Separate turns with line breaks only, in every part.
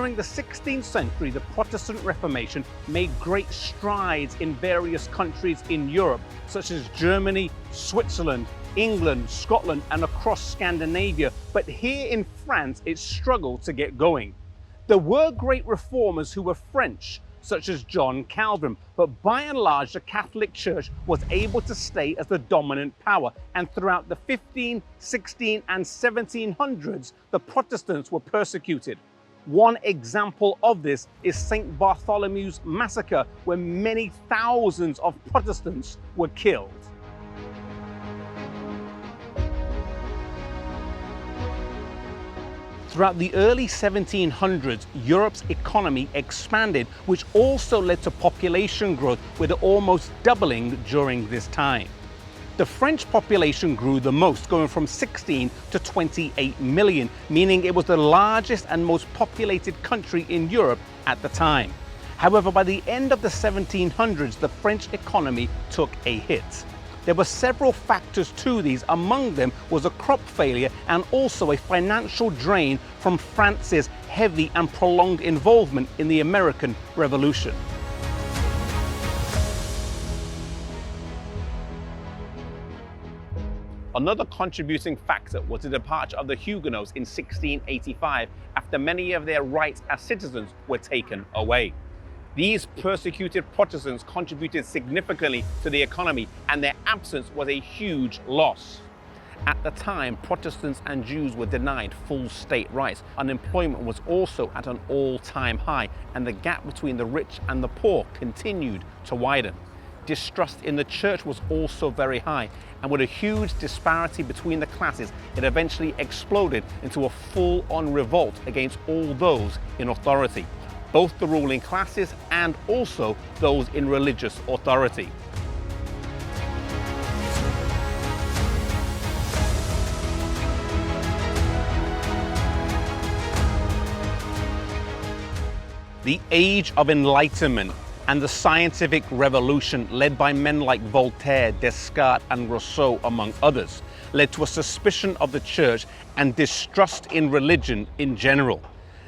During the 16th century, the Protestant Reformation made great strides in various countries in Europe, such as Germany, Switzerland, England, Scotland, and across Scandinavia. But here in France, it struggled to get going. There were great reformers who were French, such as John Calvin, but by and large, the Catholic Church was able to stay as the dominant power. And throughout the 15, 16, and 1700s, the Protestants were persecuted. One example of this is St. Bartholomew's Massacre, where many thousands of Protestants were killed. Throughout the early 1700s, Europe's economy expanded, which also led to population growth, with it almost doubling during this time. The French population grew the most, going from 16 to 28 million, meaning it was the largest and most populated country in Europe at the time. However, by the end of the 1700s, the French economy took a hit. There were several factors to these. Among them was a crop failure and also a financial drain from France's heavy and prolonged involvement in the American Revolution. Another contributing factor was the departure of the Huguenots in 1685 after many of their rights as citizens were taken away. These persecuted Protestants contributed significantly to the economy, and their absence was a huge loss. At the time, Protestants and Jews were denied full state rights. Unemployment was also at an all-time high, and the gap between the rich and the poor continued to widen. Distrust in the church was also very high, and with a huge disparity between the classes, it eventually exploded into a full-on revolt against all those in authority, both the ruling classes and also those in religious authority. The Age of Enlightenment and the scientific revolution, led by men like Voltaire, Descartes, and Rousseau, among others, led to a suspicion of the church and distrust in religion in general.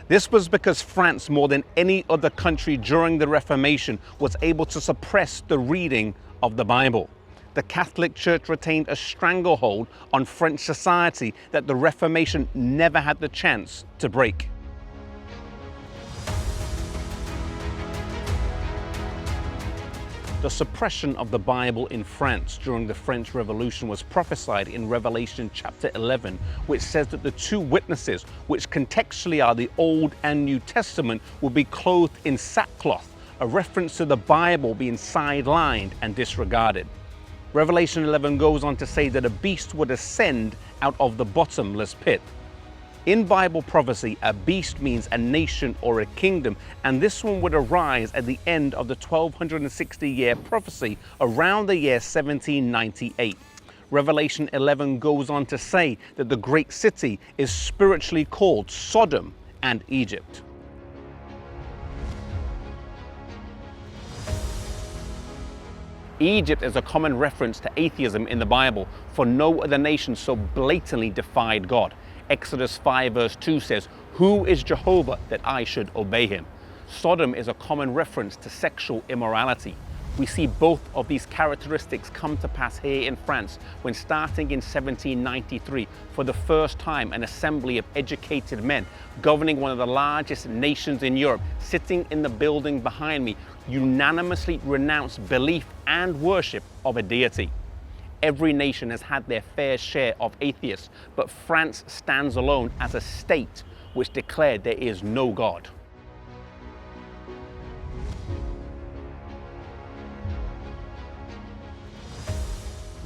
This was because France, more than any other country during the Reformation, was able to suppress the reading of the Bible. The Catholic Church retained a stranglehold on French society that the Reformation never had the chance to break. The suppression of the Bible in France during the French Revolution was prophesied in Revelation chapter 11, which says that the two witnesses, which contextually are the Old and New Testament, will be clothed in sackcloth, a reference to the Bible being sidelined and disregarded. Revelation 11 goes on to say that a beast would ascend out of the bottomless pit. In Bible prophecy, a beast means a nation or a kingdom, and this one would arise at the end of the 1260-year prophecy around the year 1798. Revelation 11 goes on to say that the great city is spiritually called Sodom and Egypt. Egypt is a common reference to atheism in the Bible, for no other nation so blatantly defied God. Exodus 5 verse 2 says, "Who is Jehovah that I should obey him?" Sodom is a common reference to sexual immorality. We see both of these characteristics come to pass here in France when, starting in 1793, for the first time an assembly of educated men governing one of the largest nations in Europe, sitting in the building behind me, unanimously renounced belief and worship of a deity. Every nation has had their fair share of atheists, but France stands alone as a state which declared there is no God.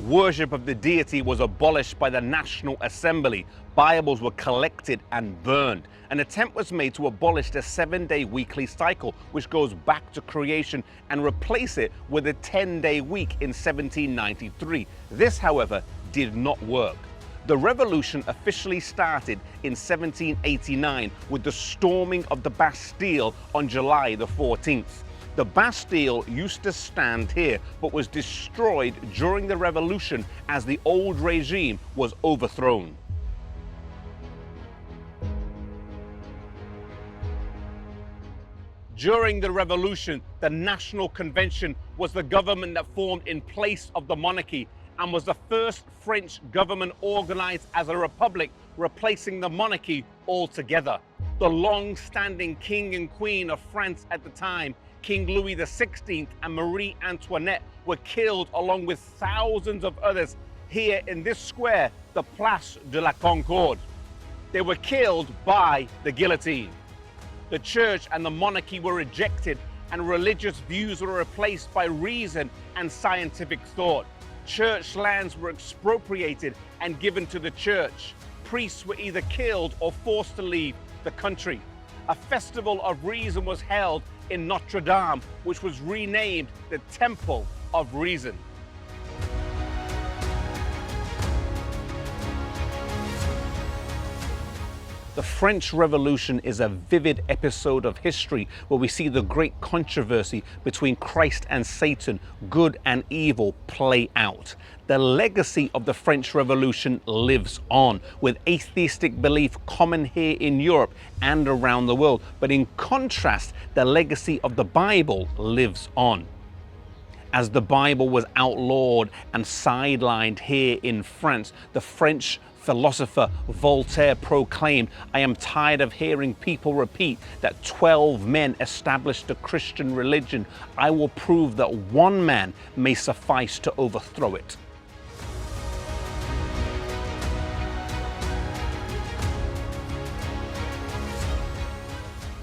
Worship of the deity was abolished by the National Assembly. Bibles were collected and burned. An attempt was made to abolish the 7-day weekly cycle, which goes back to creation, and replace it with a 10-day week in 1793. This, however, did not work. The revolution officially started in 1789 with the storming of the Bastille on July the 14th. The Bastille used to stand here, but was destroyed during the revolution as the old regime was overthrown. During the revolution, the National Convention was the government that formed in place of the monarchy and was the first French government organized as a republic, replacing the monarchy altogether. The long-standing king and queen of France at the time, King Louis XVI and Marie Antoinette, were killed along with thousands of others here in this square, the Place de la Concorde. They were killed by the guillotine. The church and the monarchy were rejected, and religious views were replaced by reason and scientific thought. Church lands were expropriated and given to the church. Priests were either killed or forced to leave the country. A festival of reason was held in Notre Dame, which was renamed the Temple of Reason. The French Revolution is a vivid episode of history where we see the great controversy between Christ and Satan, good and evil, play out. The legacy of the French Revolution lives on, with atheistic belief common here in Europe and around the world. But in contrast, the legacy of the Bible lives on. As the Bible was outlawed and sidelined here in France, the French philosopher Voltaire proclaimed, "I am tired of hearing people repeat that 12 men established the Christian religion. I will prove that one man may suffice to overthrow it."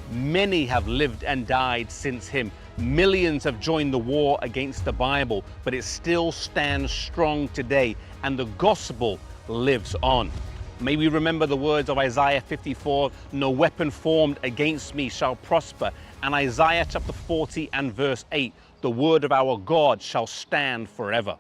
Many have lived and died since him. Millions have joined the war against the Bible, but it still stands strong today, and the gospel lives on. May we remember the words of Isaiah 54, "No weapon formed against me shall prosper," and Isaiah chapter 40 and verse 8, "The word of our God shall stand forever."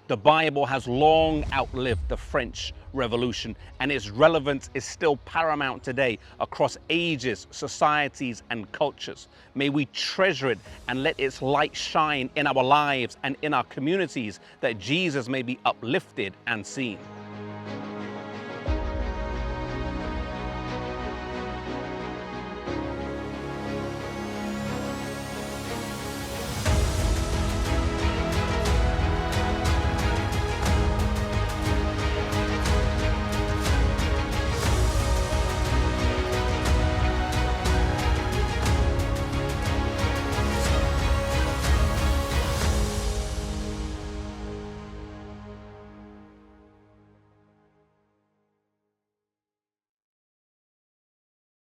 The Bible has long outlived the French Revolution, and its relevance is still paramount today across ages, societies, and cultures. May we treasure it and let its light shine in our lives and in our communities, that Jesus may be uplifted and seen.